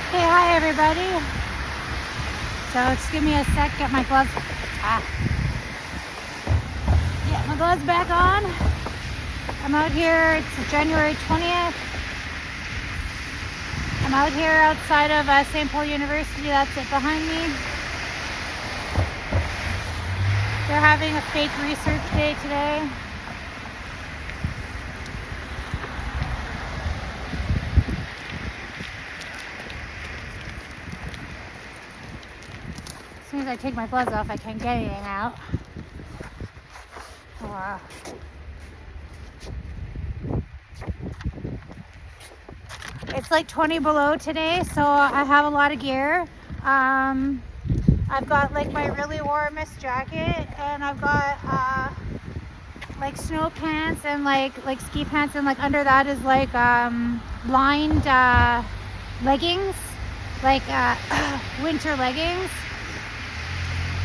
Hey, hi everybody. So just give me a sec, get my gloves. Get my gloves back on. I'm out here, it's January 20th. I'm out here outside of St. Paul University, that's it behind me. They're having a fake research day today. As soon as I take my gloves off, I can't get anything out. Wow. It's like 20 below today, so I have a lot of gear. I've got like my really warmest jacket, and I've got like snow pants and like ski pants, and like under that is like lined leggings, like winter leggings.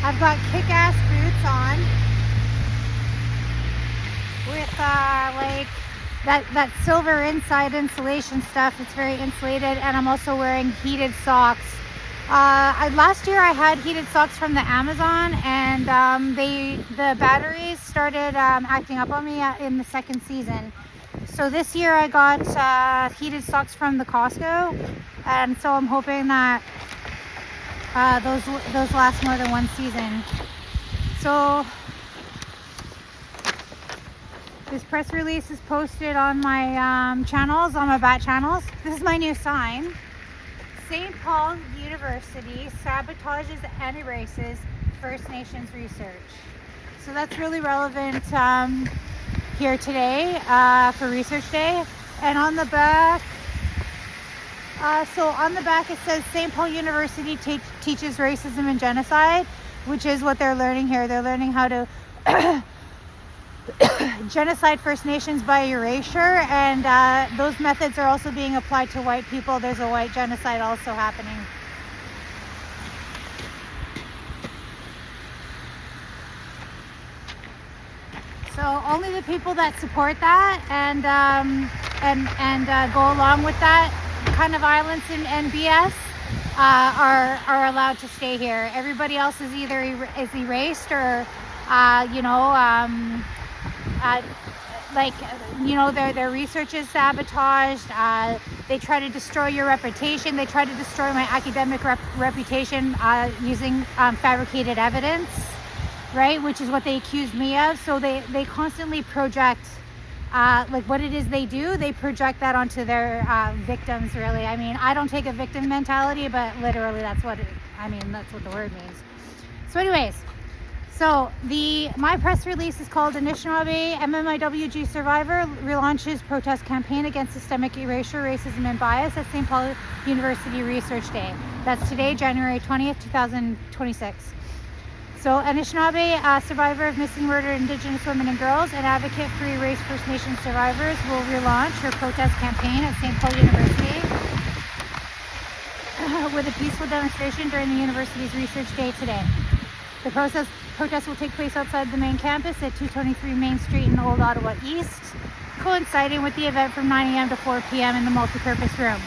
I've got kick-ass boots on with like that silver inside insulation stuff. It's very insulated, and I'm also wearing heated socks. Last year I had heated socks from the Amazon, and the batteries started acting up on me in the second season. So this year I got heated socks from the Costco, and so I'm hoping that those last more than one season. So this press release is posted on my channels, on my bat channels. This is my new sign. St. Paul University sabotages and erases First Nations research. So that's really relevant here today for Research Day. And on the back, it says St. Paul University teaches racism and genocide, which is what they're learning here. They're learning how to genocide First Nations by erasure, and those methods are also being applied to white people. There's a white genocide also happening. So only the people that support that and go along with that kind of violence and BS are allowed to stay here. Everybody else is either erased or their research is sabotaged. They try to destroy your reputation. They try to destroy my academic reputation using fabricated evidence, right? Which is what they accused me of. So they constantly project what it is they do. They project that onto their victims, really. I mean, I don't take a victim mentality, but literally that's what the word means. So anyways, so my press release is called Anishinaabe MMIWG Survivor Relaunches Protest Campaign Against Systemic Erasure, Racism and Bias at St. Paul University Research Day. That's today, January 20th, 2026. So Anishinaabe, survivor of missing murdered Indigenous women and girls, and advocate for erased First Nations survivors, will relaunch her protest campaign at St. Paul University with a peaceful demonstration during the university's Research Day today. The protest will take place outside the main campus at 223 Main Street in Old Ottawa East, coinciding with the event from 9 a.m. to 4 p.m. in the multipurpose room.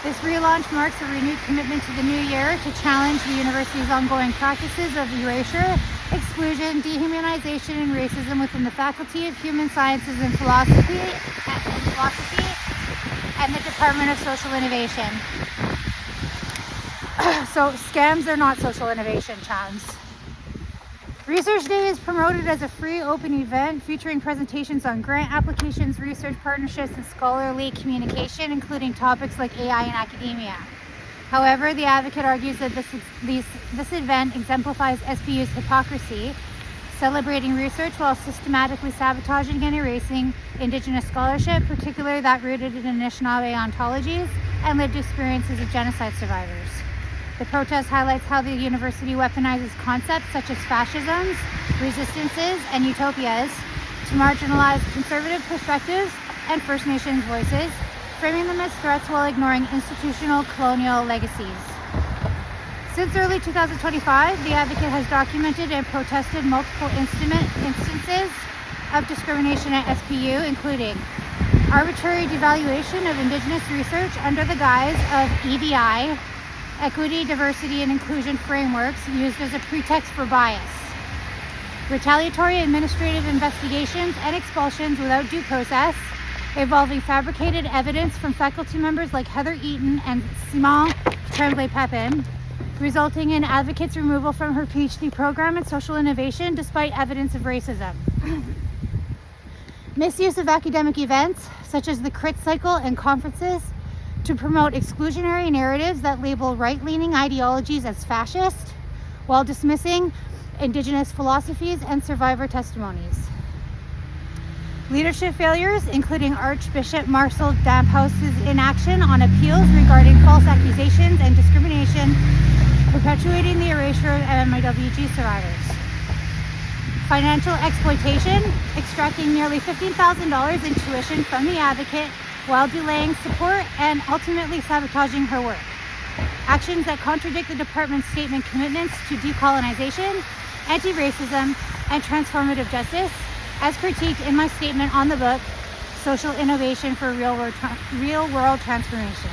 This relaunch marks a renewed commitment to the new year to challenge the university's ongoing practices of erasure, exclusion, dehumanization, and racism within the Faculty of Human Sciences and Philosophy and the Department of Social Innovation. So scams are not social innovation, chums. Research Day is promoted as a free open event featuring presentations on grant applications, research partnerships, and scholarly communication, including topics like AI and academia. However, the advocate argues that this event exemplifies SPU's hypocrisy, celebrating research while systematically sabotaging and erasing Indigenous scholarship, particularly that rooted in Anishinaabe ontologies and lived experiences of genocide survivors. The protest highlights how the university weaponizes concepts such as fascisms, resistances, and utopias to marginalize conservative perspectives and First Nations voices, framing them as threats while ignoring institutional colonial legacies. Since early 2025, the advocate has documented and protested multiple instances of discrimination at SPU, including arbitrary devaluation of Indigenous research under the guise of EDI, equity, diversity, and inclusion frameworks used as a pretext for bias, retaliatory administrative investigations and expulsions without due process, involving fabricated evidence from faculty members like Heather Eaton and Simon Tremblay-Pepin, resulting in advocates' removal from her PhD program in social innovation despite evidence of racism. Misuse of academic events, such as the Crit Cycle and conferences, to promote exclusionary narratives that label right-leaning ideologies as fascist, while dismissing Indigenous philosophies and survivor testimonies. Leadership failures, including Archbishop Marcel Damphouse's inaction on appeals regarding false accusations and discrimination, perpetuating the erasure of MMIWG survivors. Financial exploitation, extracting nearly $15,000 in tuition from the advocate while delaying support and ultimately sabotaging her work. Actions that contradict the department's statement commitments to decolonization, anti-racism, and transformative justice, as critiqued in my statement on the book, Social Innovation for Real-World Transformation.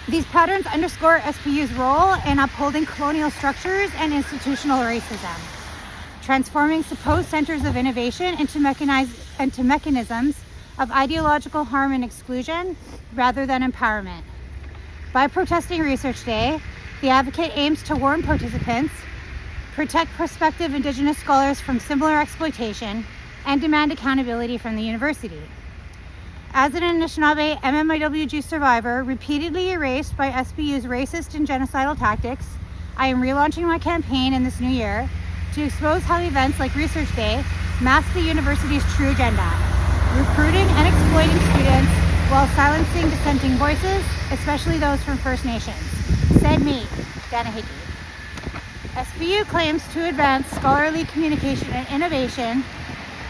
These patterns underscore SPU's role in upholding colonial structures and institutional racism, transforming supposed centers of innovation into mechanisms of ideological harm and exclusion rather than empowerment. By protesting Research Day, the advocate aims to warn participants, protect prospective Indigenous scholars from similar exploitation, and demand accountability from the university. As an Anishinaabe MMIWG survivor repeatedly erased by SPU's racist and genocidal tactics, I am relaunching my campaign in this new year to expose how events like Research Day mask the university's true agenda, recruiting and exploiting students while silencing dissenting voices, especially those from First Nations. Said me, Dana Hickey. SPU claims to advance scholarly communication and innovation,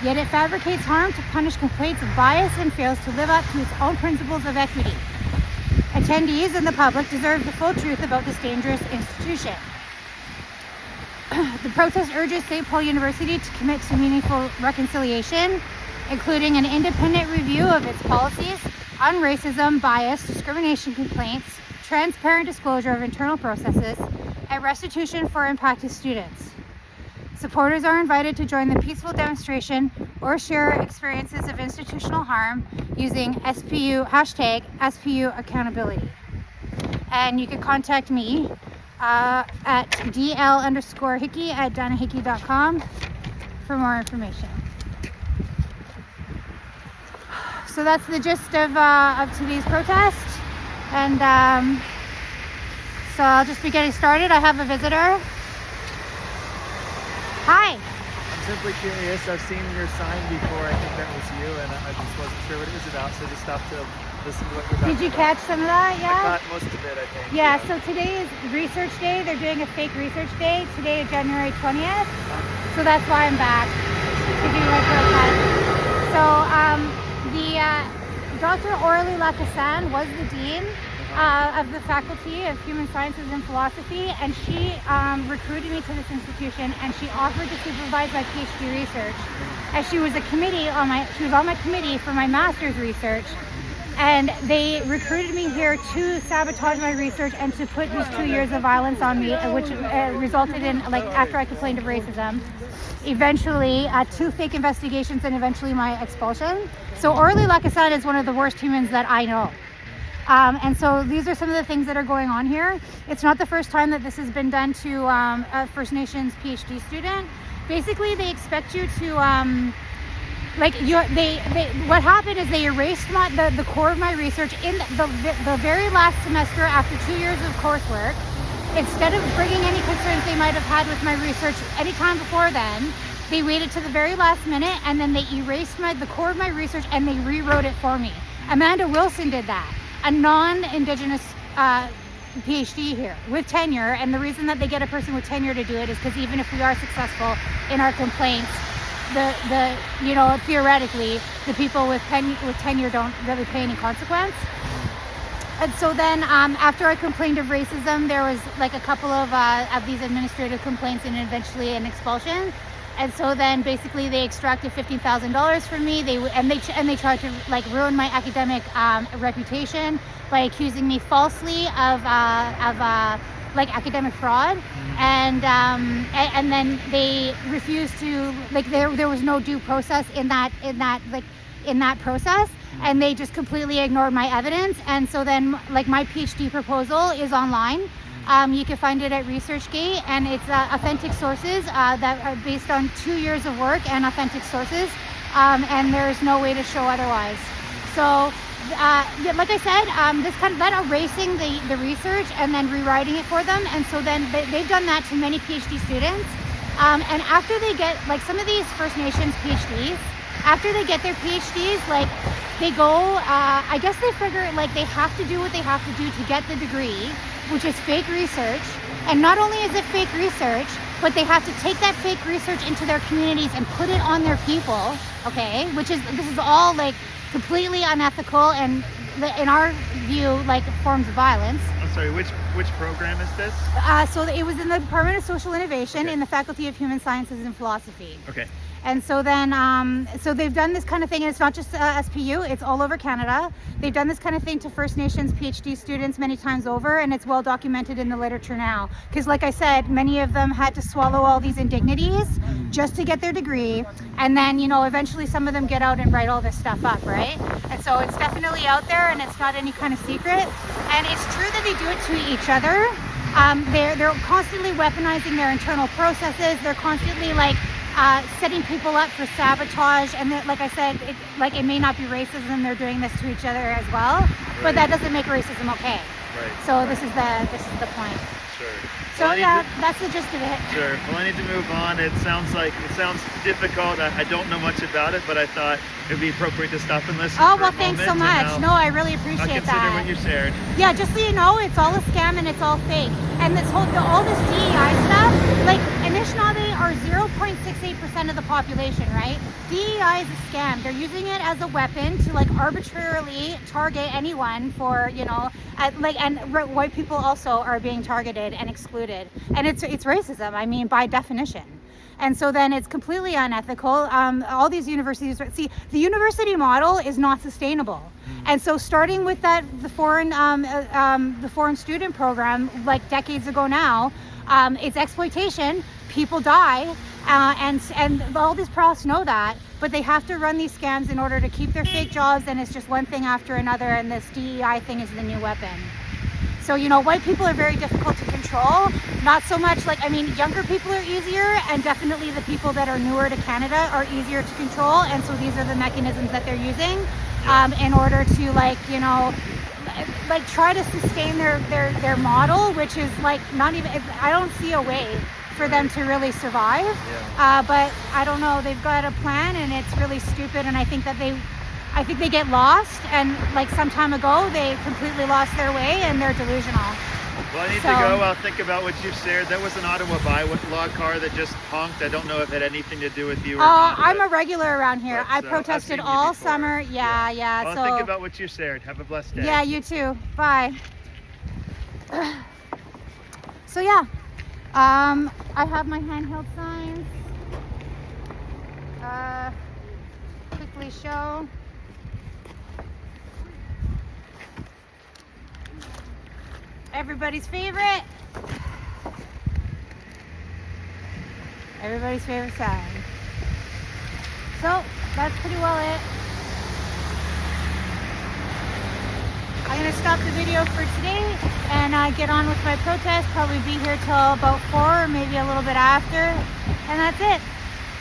yet it fabricates harm to punish complaints of bias and fails to live up to its own principles of equity. Attendees and the public deserve the full truth about this dangerous institution. The protest urges St. Paul University to commit to meaningful reconciliation, including an independent review of its policies on racism, bias, discrimination complaints, transparent disclosure of internal processes, and restitution for impacted students. Supporters are invited to join the peaceful demonstration or share experiences of institutional harm using hashtag SPU accountability. And you can contact me at dl_hickey@danahickey.com for more information. So that's the gist of today's protest. And so I'll just be getting started. I have a visitor. Hi. I'm simply curious. I've seen your sign before. I think that was you, and I just wasn't sure what it was about, so I just stopped to listen to what you're talking about. Did you catch some of that? Yeah? I caught most of it, I think. Yeah, so today is Research Day. They're doing a fake Research Day. Today is January 20th. So that's why I'm back to do my protest. So Dr. Aurélie Lacassagne was the dean of the Faculty of Human Sciences and Philosophy, and she recruited me to this institution, and she offered to supervise my PhD research. And she was on my committee for my master's research, and they recruited me here to sabotage my research and to put these 2 years of violence on me, which resulted in, after I complained of racism, eventually 2 fake investigations and eventually my expulsion. So Aurélie Lacassagne is one of the worst humans that I know. And so these are some of the things that are going on here. It's not the first time that this has been done to a First Nations PhD student. Basically, they expect you to, what happened is they erased the core of my research in the very last semester after 2 years of coursework. Instead of bringing any concerns they might have had with my research any time before then, they waited to the very last minute, and then they erased the core of my research and they rewrote it for me. Amanda Wilson did that. A non-Indigenous PhD here with tenure, and the reason that they get a person with tenure to do it is because even if we are successful in our complaints, theoretically, the people with tenure don't really pay any consequence. And so then after I complained of racism, there was a couple of these administrative complaints and eventually an expulsion. And so then basically they extracted $15,000 from me. They tried to like ruin my academic reputation by accusing me falsely of like academic fraud, and then they refused to, like, there was no due process in that process, and they just completely ignored my evidence. And so then, like, my PhD proposal is online. You can find it at ResearchGate, and it's authentic sources that are based on 2 years of work and authentic sources, and there's no way to show otherwise. So yeah, like I said, this kind of erasing the research and then rewriting it for them. And so then they've done that to many PhD students. And after they get, like, some of these First Nations PhDs, after they get their PhDs, like, they go, I guess they figure, like, they have to do what they have to do to get the degree, which is fake research. And not only is it fake research, but they have to take that fake research into their communities and put it on their people, okay? This is all, like, completely unethical, and in our view, like, forms of violence. I'm sorry, which program is this? So it was in the Department of Social Innovation, in the Faculty of Human Sciences and Philosophy. Okay. And so then, so they've done this kind of thing, and it's not just SPU, it's all over Canada. They've done this kind of thing to First Nations PhD students many times over, and it's well documented in the literature now. Because like I said, many of them had to swallow all these indignities just to get their degree. And then, you know, eventually some of them get out and write all this stuff up, right? And so it's definitely out there, and it's not any kind of secret. And it's true that they do it to each other. They're constantly weaponizing their internal processes. They're constantly, like, setting people up for sabotage, and like I said, it may not be racism. They're doing this to each other as well, but that doesn't make racism okay. Right. So this is the point. Sure. So Well, yeah, that's the gist of it. Sure. Well, I need to move on. It sounds difficult. I don't know much about it, but I thought it would be appropriate to stop and listen. Oh, for well, a thanks moment, so much. and No, I really I'll appreciate consider that. what you shared. Yeah, just so you know, it's all a scam and it's all fake. And this all this DEI stuff, like, Anishinaabe are 0.68% of the population, right? DEI is a scam. They're using it as a weapon to, like, arbitrarily target anyone for, you know, white people also are being targeted and excluded. And it's racism, I mean, by definition. And so then it's completely unethical. All these universities, see, the university model is not sustainable. And so starting with the foreign student program, like, decades ago now, it's exploitation. People die, and all these profs know that, but they have to run these scams in order to keep their fake jobs, and it's just one thing after another, and this DEI thing is the new weapon. So, you know, white people are very difficult to control. Not so much, like, I mean, younger people are easier, and definitely the people that are newer to Canada are easier to control. And so these are the mechanisms that they're using in order to, like, you know, like, try to sustain their model, which is, like, not even, I don't see a way for them to really survive. But I don't know, they've got a plan, and it's really stupid, and I think they get lost, and, like, some time ago they completely lost their way and they're delusional. Well, I need to go. I'll think about what you shared. That was an Ottawa bylaw car that just honked. I don't know if it had anything to do with you or not. I'm a regular around here. I I've protested seen you all before. summer. Yeah. Well, So think about what you shared. Have a blessed day. yeah, you too. Bye. So yeah, I have my handheld signs. Quickly show. Everybody's favorite sign. So that's pretty well it. I'm gonna stop the video for today and get on with my protest. Probably be here till about 4 or maybe a little bit after. And that's it.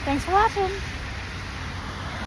Thanks for watching.